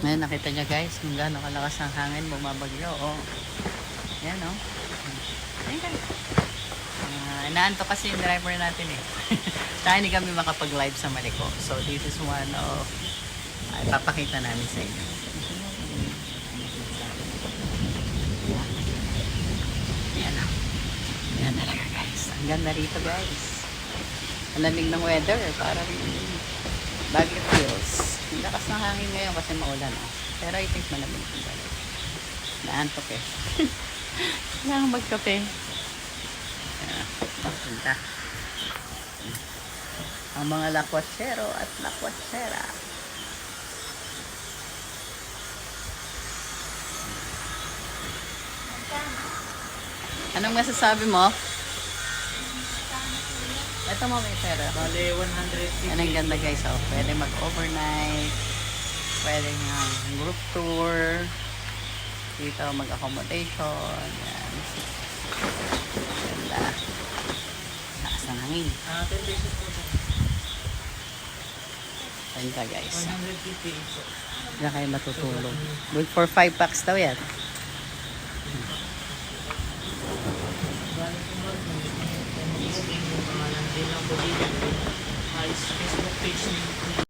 Ngayon, nakita nyo guys, kung gaano kalakas ang hangin, bumabagyo. Oh. Yan, oh. Ayan ka. Inaanto kasi yung driver natin eh. Dahil hindi kami makapag-live sa Maliko. So, this is one of ipapakita namin sa inyo. Yan, oh. Yan talaga guys. Ang ganda rito guys. Ang lamig ng weather. Parang Baguio feels. Ang lakas ng hangin ngayon kasi maulan. Oh. Pero I think malamig. Naantok eh. Kailangan magkape. Punta. Ang mga lakwatsero at lakwatsera. Anong masasabi mo? Ito mo kay Sir. Bale, 150. Yan ang ganda guys. Oh. Pwede mag-overnight. Pwede nga group tour. Dito mag-accommodation. Yan. Ganda. Taas ng hangin. 10 pesos po. Ganda guys. 150 po. Diyan kayo matutulog. Good for 5 packs daw yan. Bale po ba, mag-booking yung pangalan din ng bodega. Facebook page name.